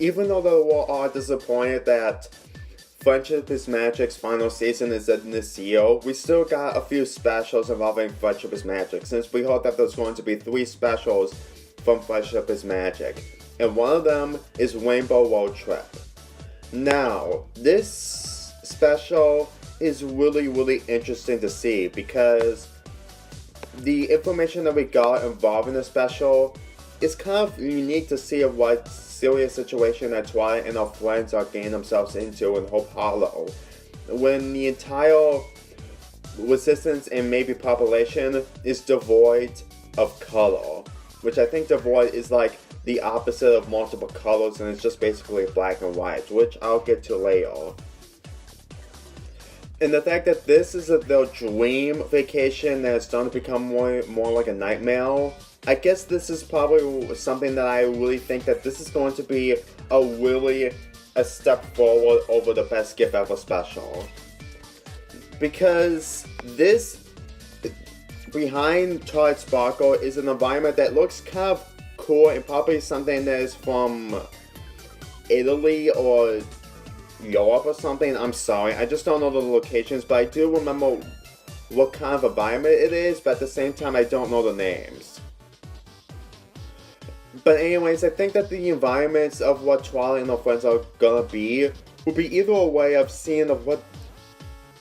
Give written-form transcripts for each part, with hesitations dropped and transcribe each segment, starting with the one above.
even though we are disappointed that Friendship is Magic's final season is in this year, we still got a few specials involving Friendship is Magic, since we heard that there's going to be 3 specials from Friendship is Magic, and one of them is Rainbow Roadtrip. Now, this special is really interesting to see because the information that we got involving the special is kind of unique to see what serious situation that Twilight and her friends are getting themselves into in Hope Hollow. When the entire resistance and maybe population is devoid of color. Which I think devoid is like the opposite of multiple colors and it's just basically black and white, which I'll get to later. And the fact that this is their dream vacation that is starting to become more like a nightmare, I guess this is probably something that I really think that this is going to be a step forward over the Best Gift Ever special. Because this, behind Twilight Sparkle, is an environment that looks kind of cool and probably something that is from Italy or Europe or something. I'm sorry, I just don't know the locations, but I do remember what kind of environment it is, but at the same time I don't know the names. But anyways, I think that the environments of what Twilight and her friends are gonna be will be either a way of seeing what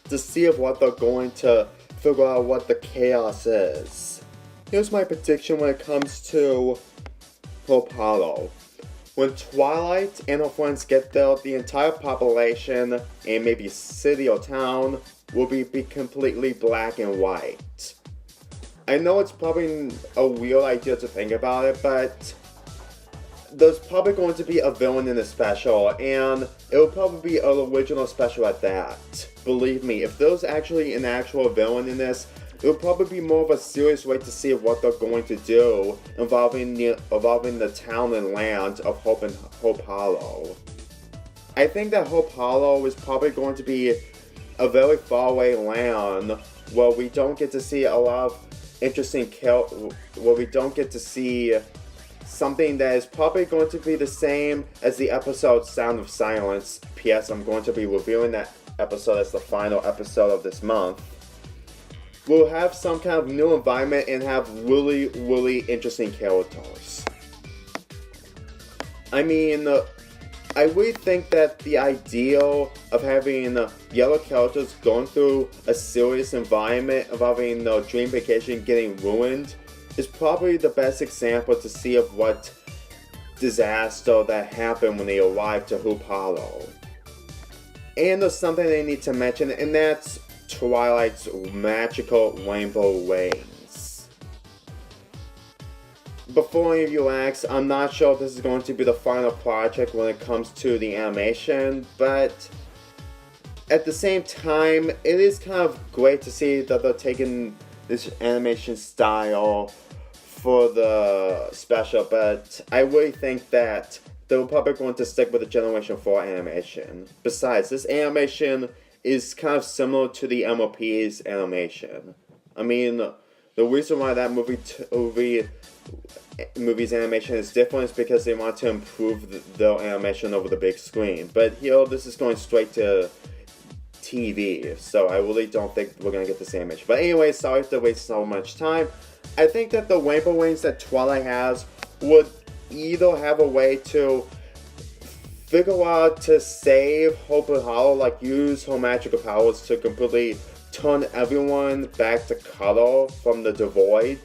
they're going to figure out what the chaos is. Here's my prediction when it comes to Hope Hollow. When Twilight and her friends get there, the entire population, and maybe city or town, will be completely black and white. I know it's probably a weird idea to think about it, but there's probably going to be a villain in the special, and it will probably be an original special at that. Believe me, if there's actually an actual villain in this, it will probably be more of a serious way to see what they're going to do involving the town and land of Hope Hollow. I think that Hope Hollow is probably going to be a very far away land where we don't get to see a lot of interesting where we don't get to see something that is probably going to be the same as the episode Sound of Silence. P.S. I'm going to be reviewing that episode as the final episode of this month. We'll have some kind of new environment and have really interesting characters. I mean, I really think that the idea of having yellow characters going through a serious environment involving the dream vacation getting ruined is probably the best example to see of what disaster that happened when they arrived to Hoop Hollow. And there's something they need to mention, and that's Twilight's magical rainbow wings. Before any of you ask, I'm not sure if this is going to be the final project when it comes to the animation, but at the same time, it is kind of great to see that they're taking this animation style for the special, but I really think that they're probably going to stick with the Generation 4 animation. Besides, this animation is kind of similar to the MOP's animation. I mean, the reason why that movie's animation is different is because they want to improve their animation over the big screen. But here, this is going straight to TV, so I really don't think we're going to get the same animation. But anyway, sorry to waste so much time. I think that the rainbow wings that Twilight has would either have a way to figure out to save Hope Hollow, like use her magical powers to completely turn everyone back to color from the devoid.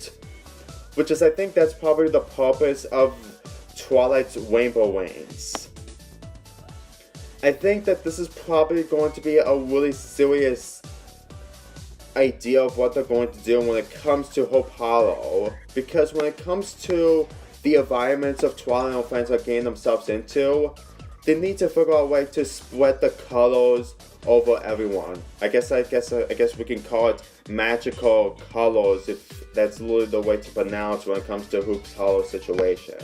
Which is, I think that's probably the purpose of Twilight's rainbow wings. I think that this is probably going to be a really serious idea of what they're going to do when it comes to Hope Hollow. Because when it comes to the environments of Twilight and her friends are getting themselves into, they need to figure out a way to spread the colors over everyone. I guess we can call it magical colors if that's literally the way to pronounce when it comes to Hoop's Hollow situation.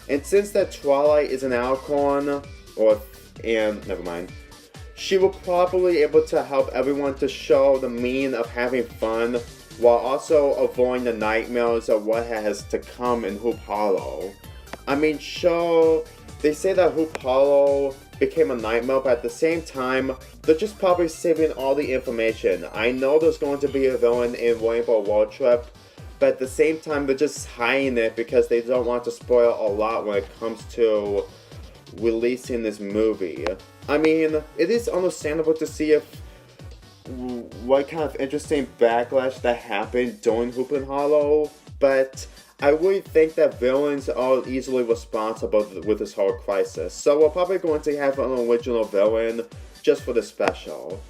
And since that Twilight is an Alcorn, never mind, she will probably be able to help everyone to show the meaning of having fun while also avoiding the nightmares of what has to come in Hoop Hollow. I mean, sure, they say that Hoop Hollow became a nightmare, but at the same time, they're just probably saving all the information. I know there's going to be a villain in Rainbow Roadtrip, but at the same time, they're just hiding it because they don't want to spoil a lot when it comes to releasing this movie. I mean, it is understandable to see if what kind of interesting backlash that happened during Hoop and Hollow, but I really think that villains are easily responsible with this whole crisis. So we're probably going to have an original villain just for the special.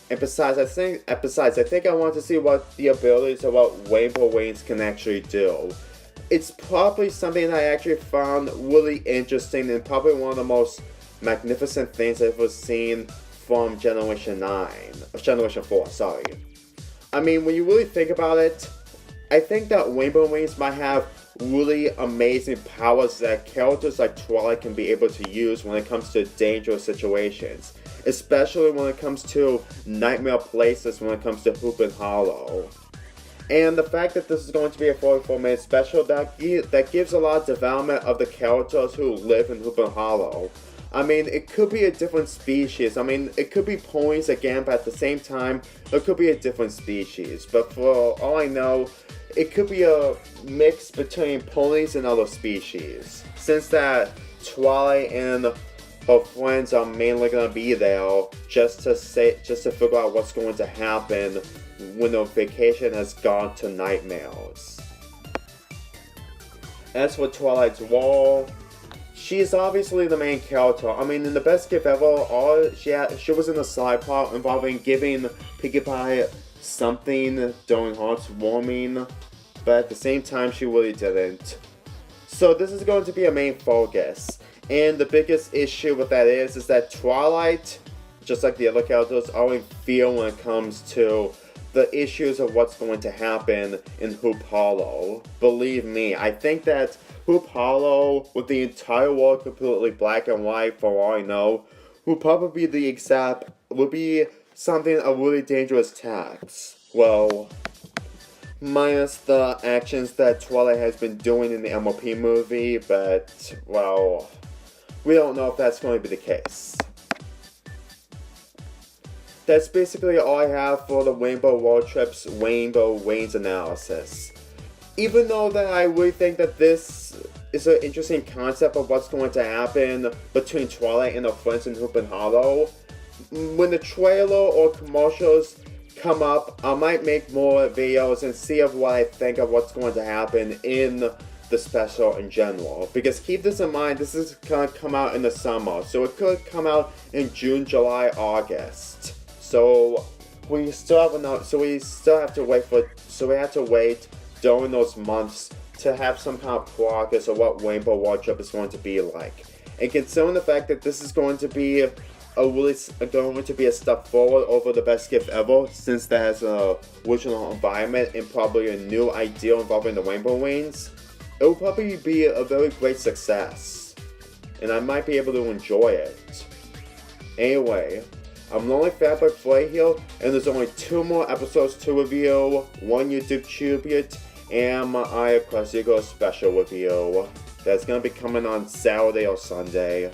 And besides, I think I want to see what the abilities of what Rainbow Wings can actually do. It's probably something that I actually found really interesting and probably one of the most magnificent things I've ever seen from Generation 4, sorry. I mean, when you really think about it, I think that Rainbow Wings might have really amazing powers that characters like Twilight can be able to use when it comes to dangerous situations. Especially when it comes to nightmare places, when it comes to Hoop and Hollow. And the fact that this is going to be a 44-minute special, that gives a lot of development of the characters who live in Hoop and Hollow. I mean, it could be a different species. I mean, it could be ponies again, but at the same time, it could be a different species. But for all I know, it could be a mix between ponies and other species. Since that Twilight and her friends are mainly gonna be there just to figure out what's going to happen when the vacation has gone to nightmares. As for Twilight's role, she's obviously the main character. I mean, in the best gift ever, she was in a side plot involving giving Pinkie Pie something during heartwarming, but at the same time, she really didn't. So this is going to be a main focus. And the biggest issue with that is that Twilight, just like the other characters, are in fear when it comes to the issues of what's going to happen in Hoop Hollow. Believe me, I think that Hoop Hollow, with the entire world completely black and white for all I know, would probably be something a really dangerous task. Well, minus the actions that Twilight has been doing in the MLP movie, but, well, we don't know if that's going to be the case. That's basically all I have for the Rainbow Roadtrip's Rainbow Wings analysis. Even though that I really think that this is an interesting concept of what's going to happen between Twilight and her friends in Hoop and Hollow, when the trailer or commercials come up, I might make more videos and see of what I think of what's going to happen in the special in general. Because keep this in mind, this is gonna come out in the summer, so it could come out in June, July, August. So we have to wait during those months to have some kind of progress of what Rainbow Roadtrip is going to be like. And considering the fact that this is going to be a step forward over the best gift ever, since that has an original environment and probably a new idea involving the Rainbow Wings, it will probably be a very great success. And I might be able to enjoy it. Anyway, I'm Lonely Fabric Flay here, and there's only 2 more episodes to review, 1 YouTube tribute, and my Aya Crasigo special review. That's gonna be coming on Saturday or Sunday.